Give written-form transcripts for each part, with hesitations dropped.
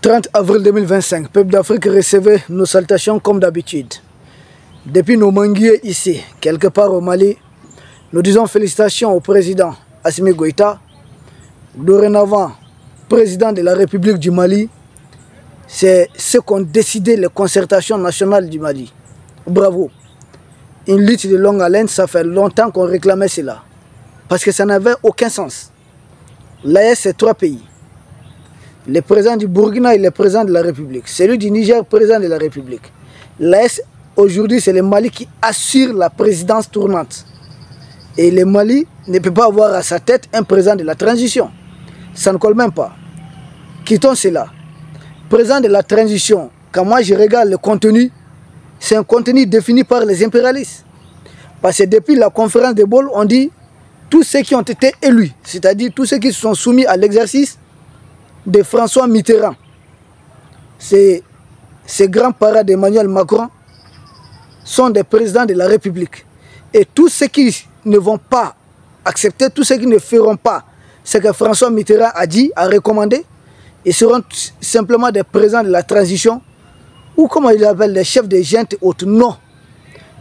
30 avril 2025, peuple d'Afrique recevait nos salutations comme d'habitude. Depuis nos manguiers ici, quelque part au Mali, nous disons félicitations au président Assimi Goïta, dorénavant président de la République du Mali. C'est ce qu'ont décidé les concertations nationales du Mali. Bravo. Une lutte de longue haleine, ça fait longtemps qu'on réclamait cela. Parce que ça n'avait aucun sens. L'AES, c'est 3 pays. Le président du Burkina et le président de la République. Celui du Niger, président de la République. L'AES, aujourd'hui, c'est le Mali qui assure la présidence tournante. Et le Mali ne peut pas avoir à sa tête un président de la transition. Ça ne colle même pas. Quittons cela. Président de la transition, quand moi je regarde le contenu, c'est un contenu défini par les impérialistes. Parce que depuis la conférence de Bâle, on dit tous ceux qui ont été élus, c'est-à-dire tous ceux qui se sont soumis à l'exercice de François Mitterrand, ces grands parents d'Emmanuel Macron, sont des présidents de la République. Et tous ceux qui ne vont pas accepter, tous ceux qui ne feront pas ce que François Mitterrand a dit, a recommandé, ils seront simplement des présidents de la transition, ou comment ils appellent les chefs de junte et autres. Non.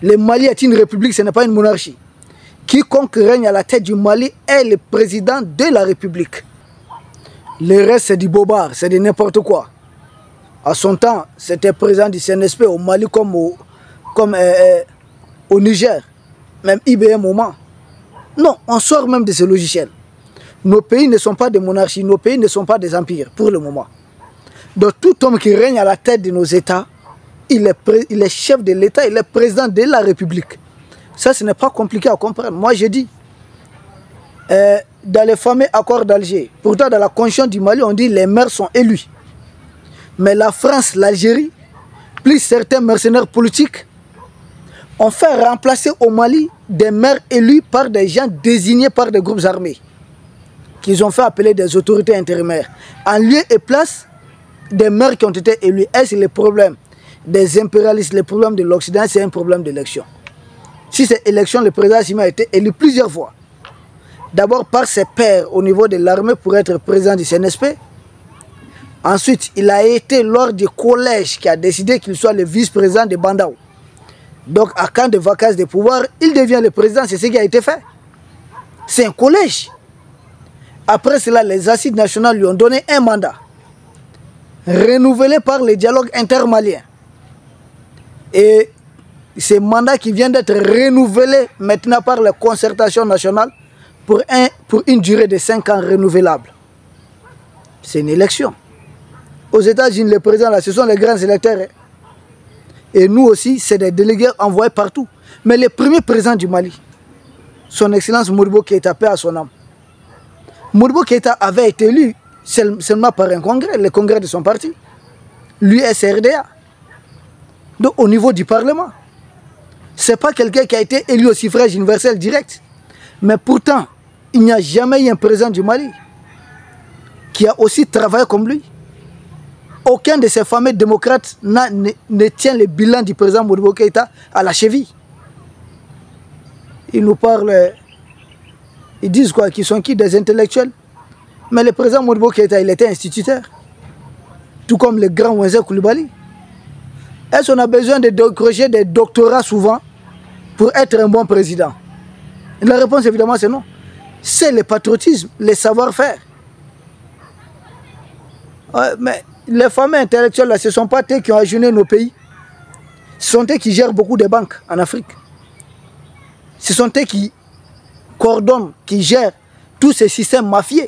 Le Mali est une république, ce n'est pas une monarchie. Quiconque règne à la tête du Mali est le président de la République. Le reste, c'est du bobard, c'est de n'importe quoi. À son temps, c'était président du CNSP au Mali comme au Niger, même IBM au Mans. Non, on sort même de ce logiciel. Nos pays ne sont pas des monarchies, nos pays ne sont pas des empires pour le moment. Donc tout homme qui règne à la tête de nos États, il est chef de l'État, il est président de la République. Ça, ce n'est pas compliqué à comprendre. Moi, je dis, dans les fameux accords d'Alger, pourtant dans la constitution du Mali, on dit que les maires sont élus. Mais la France, l'Algérie, plus certains mercenaires politiques, ont fait remplacer au Mali des maires élus par des gens désignés par des groupes armés, qu'ils ont fait appeler des autorités intérimaires. En lieu et place des maires qui ont été élus. Est-ce le problème des impérialistes, le problème de l'Occident, c'est un problème d'élection. Si cette élection, le président Assimi a été élu plusieurs fois. D'abord par ses pairs au niveau de l'armée pour être président du CNSP. Ensuite, il a été lors du collège qui a décidé qu'il soit le vice-président de Bandao. Donc, à camp de vacances de pouvoir, il devient le président. C'est ce qui a été fait. C'est un collège. Après cela, les assises nationales lui ont donné un mandat, renouvelé par le dialogue intermalien. Et ce mandat qui vient d'être renouvelé maintenant par la concertation nationale pour une durée de 5 ans renouvelable. C'est une élection. Aux États-Unis, les présidents, là, ce sont les grands électeurs. Hein. Et nous aussi, c'est des délégués envoyés partout. Mais le premier président du Mali, son Excellence Modibo Keïta, paix à son âme. Modibo Keïta avait été élu seulement par un congrès, le congrès de son parti, l'USRDA. Donc au niveau du Parlement. Ce n'est pas quelqu'un qui a été élu au suffrage universel direct. Mais pourtant, il n'y a jamais eu un président du Mali qui a aussi travaillé comme lui. Aucun de ces fameux démocrates ne tient le bilan du président Modibo Keïta à la cheville. Ils nous parlent, ils disent quoi, qu'ils sont qui, des intellectuels. Mais le président Modibo Keïta, il était instituteur. Tout comme le grand Wenze Koulibaly. Est-ce qu'on a besoin de décrocher des doctorats souvent pour être un bon président? Et la réponse évidemment c'est non. C'est le patriotisme, le savoir-faire. Mais les fameux intellectuels là, ce ne sont pas eux qui ont ajourné nos pays. Ce sont eux qui gèrent beaucoup de banques en Afrique. Ce sont eux qui coordonnent, qui gèrent tous ces systèmes mafieux.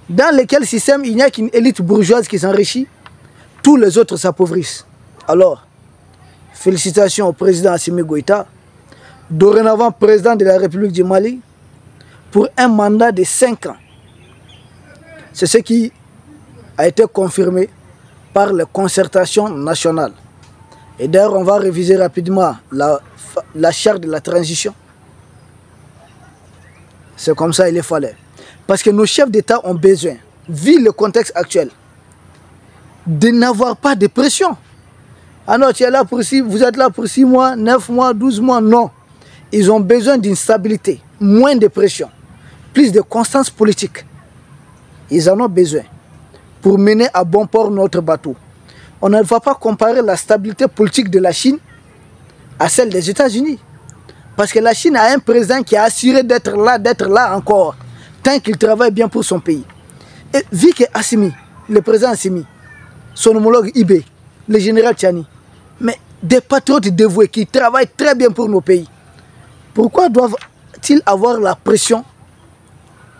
Dans lesquels système il n'y a qu'une élite bourgeoise qui s'enrichit, tous les autres s'appauvrissent. Alors, félicitations au président Assimi Goïta, dorénavant président de la République du Mali, pour un mandat de 5 ans. C'est ce qui a été confirmé par les concertations nationales. Et d'ailleurs, on va réviser rapidement la charte de la transition. C'est comme ça il fallait. Parce que nos chefs d'État ont besoin, vu le contexte actuel, de n'avoir pas de pression. Ah non, tu es là pour vous êtes là pour 6 mois, 9 mois, 12 mois, non. Ils ont besoin d'une stabilité, moins de pression, plus de constance politique. Ils en ont besoin. pour mener à bon port notre bateau. On ne va pas comparer la stabilité politique de la Chine à celle des États-Unis. Parce que la Chine a un président qui a assuré d'être là encore, tant qu'il travaille bien pour son pays. Et vu que Assimi, le président Assimi, son homologue Ibé, le général Tchani, mais des patriotes dévoués qui travaillent très bien pour nos pays, pourquoi doivent-ils avoir la pression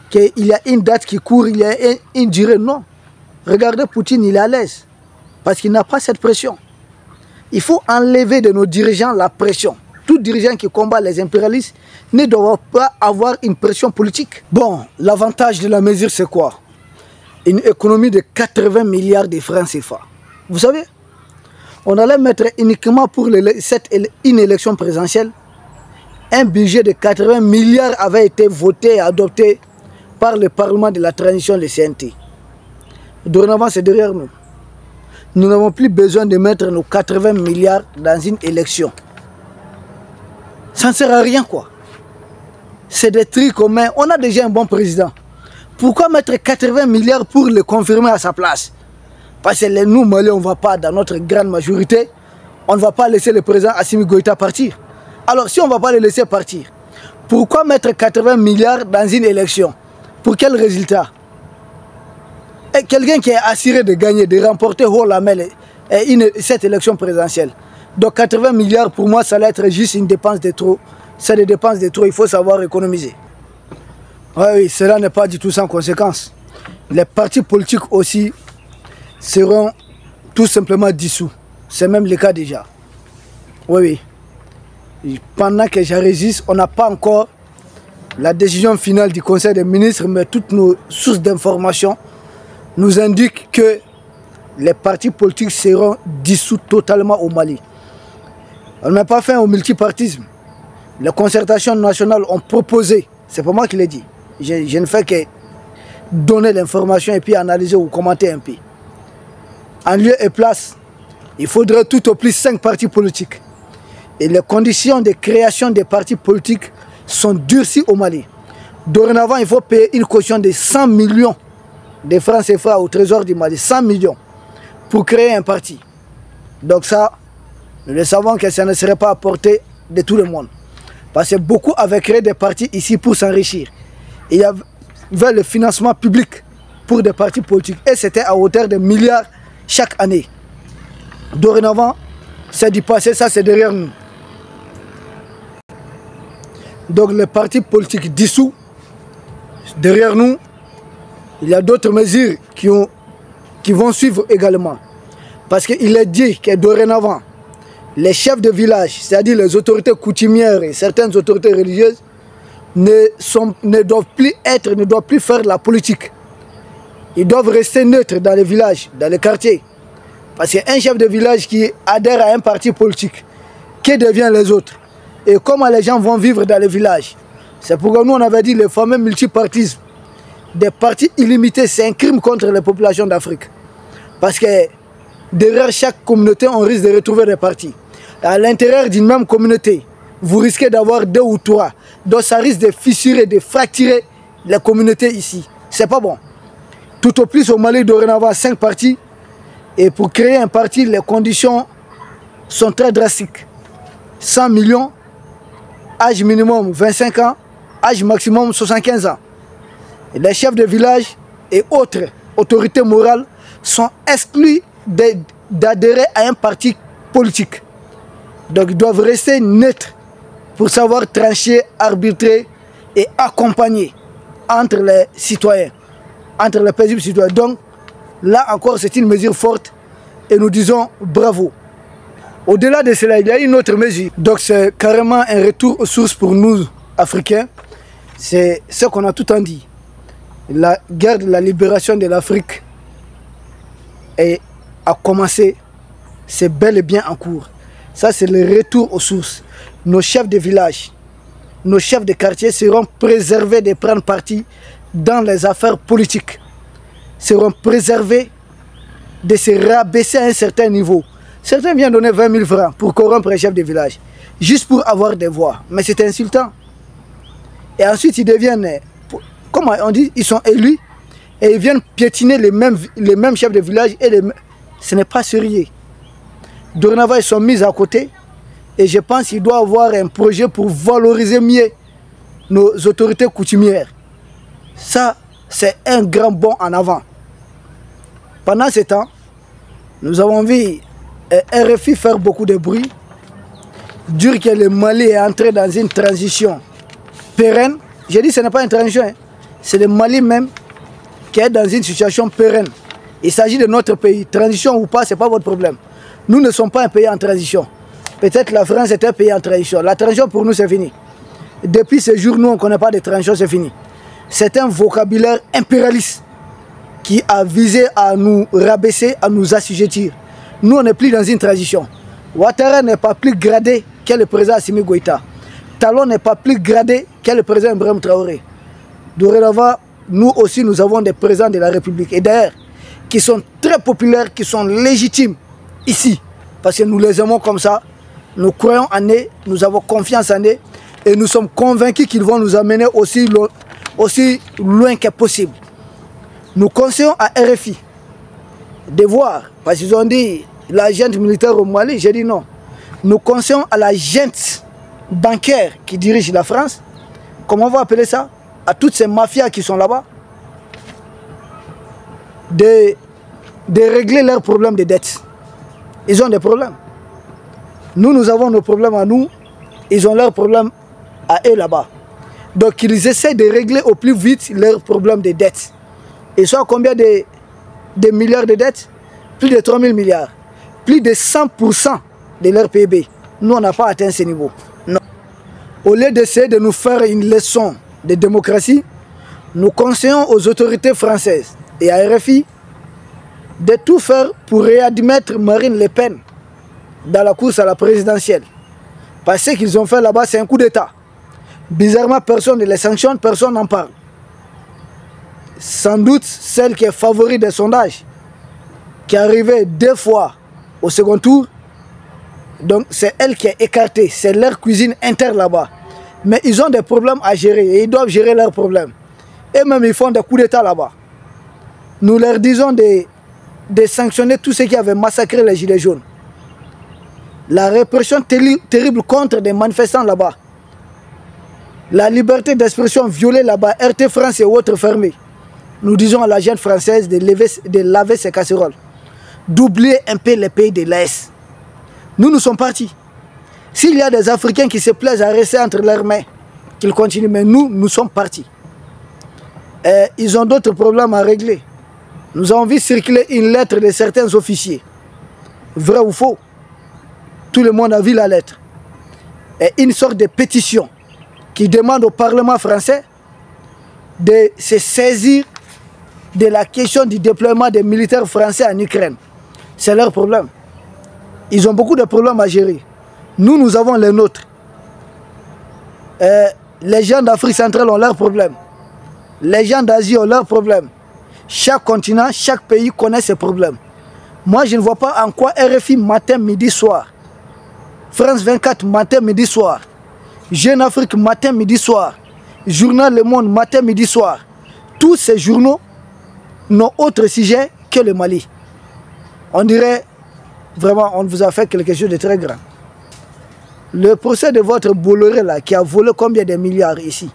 qu'il y a une date qui court, il y a une durée? Non. Regardez Poutine, il est à l'aise. Parce qu'il n'a pas cette pression. Il faut enlever de nos dirigeants la pression. Tout dirigeant qui combat les impérialistes ne doit pas avoir une pression politique. Bon, l'avantage de la mesure, c'est quoi? Une économie de 80 milliards de francs CFA. Vous savez, on allait mettre uniquement pour une élection présidentielle, un budget de 80 milliards avait été voté et adopté par le Parlement de la transition, le CNT. Dorénavant, c'est derrière nous. Nous n'avons plus besoin de mettre nos 80 milliards dans une élection. Ça ne sert à rien, quoi. C'est des trucs communs. On a déjà un bon président. Pourquoi mettre 80 milliards pour le confirmer à sa place? Parce que nous, Maliens, on ne va pas, dans notre grande majorité, on ne va pas laisser le président Assimi Goïta partir. Alors, si on ne va pas le laisser partir, pourquoi mettre 80 milliards dans une élection? Pour quel résultat? Et quelqu'un qui est assuré de gagner, de remporter haut la main cette élection présidentielle. Donc 80 milliards, pour moi, ça va être juste une dépense de trop. C'est des dépenses de trop, il faut savoir économiser. Oui, cela n'est pas du tout sans conséquence. Les partis politiques aussi seront tout simplement dissous. C'est même le cas déjà. Oui. Pendant que j'enregistre, on n'a pas encore la décision finale du Conseil des ministres, mais toutes nos sources d'information nous indiquent que les partis politiques seront dissous totalement au Mali. On n'a pas fait au multipartisme. Les concertations nationales ont proposé, c'est pas moi qui l'ai dit, je ne fais que donner l'information et puis analyser ou commenter un peu. En lieu et place, il faudrait tout au plus 5 partis politiques. Et les conditions de création des partis politiques sont durcies au Mali. Dorénavant, il faut payer une caution de 100 millions de francs CFA au trésor du Mali. 100 millions pour créer un parti. Donc ça, nous le savons que ça ne serait pas à portée de tout le monde. Parce que beaucoup avaient créé des partis ici pour s'enrichir. Il y avait le financement public pour des partis politiques. Et c'était à hauteur de milliards chaque année. Dorénavant, c'est du passé, ça c'est derrière nous. Donc les partis politiques dissous, derrière nous, il y a d'autres mesures qui vont suivre également. Parce qu'il est dit que dorénavant, les chefs de village, c'est-à-dire les autorités coutumières et certaines autorités religieuses, ne doivent plus faire la politique. Ils doivent rester neutres dans les villages, dans les quartiers. Parce qu'un chef de village qui adhère à un parti politique, que deviennent les autres? Et comment les gens vont vivre dans les villages? C'est pourquoi nous on avait dit le fameux multipartisme. Des partis illimités, c'est un crime contre les populations d'Afrique. Parce que derrière chaque communauté, on risque de retrouver des partis. À l'intérieur d'une même communauté, vous risquez d'avoir 2 ou 3. Donc ça risque de fissurer, de fracturer les communautés ici. C'est pas bon. Tout au plus au Mali, dorénavant 5 partis. Et pour créer un parti, les conditions sont très drastiques. 100 millions, âge minimum 25 ans, âge maximum 75 ans. Et les chefs de village et autres autorités morales sont exclus d'adhérer à un parti politique. Donc ils doivent rester neutres pour savoir trancher, arbitrer et accompagner entre les citoyens, entre les paisibles citoyens. Donc là encore c'est une mesure forte et nous disons bravo. Au-delà de cela, il y a une autre mesure. Donc c'est carrément un retour aux sources pour nous, Africains. C'est ce qu'on a tout le temps dit. La guerre de la libération de l'Afrique a commencé, c'est bel et bien en cours. Ça, c'est le retour aux sources. Nos chefs de village, nos chefs de quartier seront préservés de prendre parti dans les affaires politiques. Seront préservés de se rabaisser à un certain niveau. Certains viennent donner 20 000 francs pour corrompre un chef de village, juste pour avoir des voix. Mais c'est insultant. Et ensuite, ils deviennent, comment on dit, ils sont élus. et ils viennent piétiner les mêmes chefs de village. Ce n'est pas sérieux. Dorénavant, ils sont mis à côté. Et je pense qu'il doit y avoir un projet pour valoriser mieux nos autorités coutumières. Ça, c'est un grand bond en avant. Pendant ce temps, nous avons vu RFI faire beaucoup de bruit, dire que le Mali est entré dans une transition pérenne. J'ai dit que ce n'est pas une transition, hein. C'est le Mali même qui est dans une situation pérenne. Il s'agit de notre pays. Transition ou pas, ce n'est pas votre problème. Nous ne sommes pas un pays en transition. Peut-être la France est un pays en transition. La transition pour nous, c'est fini. Depuis ce jour, nous, on ne connaît pas de transition, c'est fini. C'est un vocabulaire impérialiste qui a visé à nous rabaisser, à nous assujettir. Nous, on n'est plus dans une transition. Ouattara n'est pas plus gradé que le président Assimi Goïta. Talon n'est pas plus gradé que le président Ibrahim Traoré. Dorénavant, nous aussi, nous avons des présidents de la République. Et d'ailleurs, qui sont très populaires, qui sont légitimes ici. Parce que nous les aimons comme ça. Nous croyons en eux, nous avons confiance en eux. Et nous sommes convaincus qu'ils vont nous amener aussi loin que possible. Nous conseillons à RFI de voir, parce qu'ils ont dit la junte militaire au Mali, j'ai dit non. Nous conseillons à la junte bancaire qui dirige la France, comment on va appeler ça, à toutes ces mafias qui sont là-bas, de régler leurs problèmes de dette. Ils ont des problèmes. Nous avons nos problèmes à nous, ils ont leurs problèmes à eux là-bas. Donc ils essaient de régler au plus vite leurs problèmes de dette. Ils sont à combien de milliards de dettes? Plus de 3 000 milliards. Plus de 100% de leur PIB. Nous, on n'a pas atteint ce niveau. Non. Au lieu d'essayer de nous faire une leçon de démocratie, nous conseillons aux autorités françaises et à RFI de tout faire pour réadmettre Marine Le Pen dans la course à la présidentielle. Parce que ce qu'ils ont fait là-bas, c'est un coup d'État. Bizarrement, personne ne les sanctionne, personne n'en parle. Sans doute, celle qui est favorite des sondages, qui est arrivée 2 fois au second tour, donc c'est elle qui est écartée, c'est leur cuisine interne là-bas. Mais ils ont des problèmes à gérer et ils doivent gérer leurs problèmes. Et même ils font des coups d'État là-bas. Nous leur disons de sanctionner tous ceux qui avaient massacré les Gilets jaunes. La répression terrible contre des manifestants là-bas. La liberté d'expression violée là-bas, RT France et autres fermés. Nous disons à la jeune française de laver ses casseroles. D'oublier un peu les pays de l'Est. Nous sommes partis. S'il y a des Africains qui se plaisent à rester entre leurs mains, qu'ils continuent. Mais nous sommes partis. Et ils ont d'autres problèmes à régler. Nous avons vu circuler une lettre de certains officiers. Vrai ou faux? Tout le monde a vu la lettre. Et une sorte de pétition qui demande au Parlement français de se saisir de la question du déploiement des militaires français en Ukraine. C'est leur problème. Ils ont beaucoup de problèmes à gérer. Nous avons les nôtres. Les gens d'Afrique centrale ont leurs problèmes. Les gens d'Asie ont leurs problèmes. Chaque continent, chaque pays connaît ses problèmes. Moi, je ne vois pas en quoi RFI matin, midi, soir. France 24 matin, midi, soir. Jeune Afrique matin, midi, soir. Journal Le Monde matin, midi, soir. Tous ces journaux n'ont autre sujet que le Mali. On dirait vraiment on vous a fait quelque chose de très grand. Le procès de votre Bolloré là, qui a volé combien de milliards ici,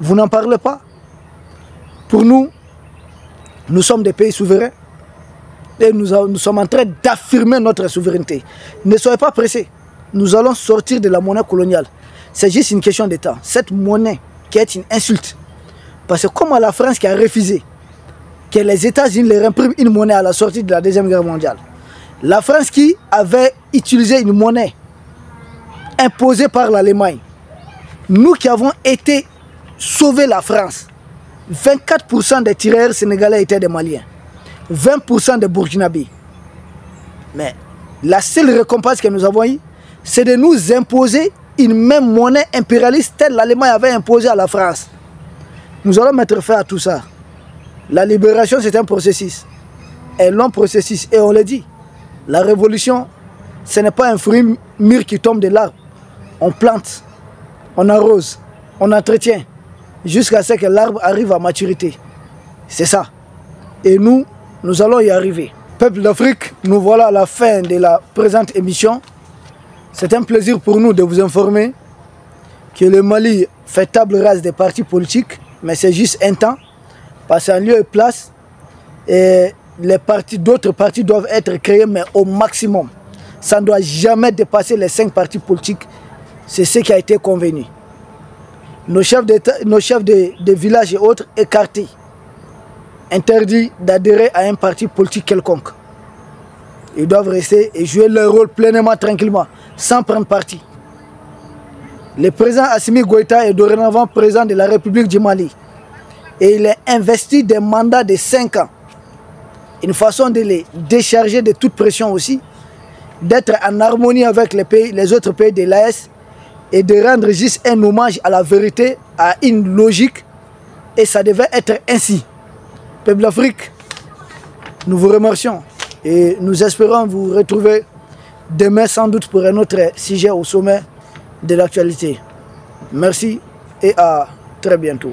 vous n'en parlez pas. Pour nous, nous sommes des pays souverains et nous sommes en train d'affirmer notre souveraineté. Ne soyez pas pressés. Nous allons sortir de la monnaie coloniale. C'est juste une question de temps. Cette monnaie qui est une insulte. Parce que comme à la France qui a refusé que les États-Unis leur impriment une monnaie à la sortie de la Deuxième Guerre mondiale. La France qui avait utilisé une monnaie imposée par l'Allemagne. Nous qui avons été sauver la France. 24% des tireurs sénégalais étaient des Maliens. 20% des Burkinabés. Mais la seule récompense que nous avons eue, c'est de nous imposer une même monnaie impérialiste telle l'Allemagne avait imposée à la France. Nous allons mettre fin à tout ça. La libération, c'est un processus. Un long processus. Et on le dit, la révolution, ce n'est pas un fruit mûr qui tombe de l'arbre. On plante, on arrose, on entretient, jusqu'à ce que l'arbre arrive à maturité. C'est ça. Et nous allons y arriver. Peuple d'Afrique, nous voilà à la fin de la présente émission. C'est un plaisir pour nous de vous informer que le Mali fait table rase des partis politiques, mais c'est juste un temps, parce qu'en lieu et place, et d'autres partis doivent être créés, mais au maximum. Ça ne doit jamais dépasser les 5 partis politiques. C'est ce qui a été convenu. Nos chefs de villages et autres écartés, interdits d'adhérer à un parti politique quelconque. Ils doivent rester et jouer leur rôle pleinement, tranquillement, sans prendre parti. Le président Assimi Goïta est dorénavant président de la République du Mali. Et il est investi des mandats de 5 ans. Une façon de les décharger de toute pression aussi, d'être en harmonie avec les autres pays de l'AES et de rendre juste un hommage à la vérité, à une logique. Et ça devait être ainsi. Peuple d'Afrique, nous vous remercions et nous espérons vous retrouver demain sans doute pour un autre sujet au sommet de l'actualité. Merci et à très bientôt.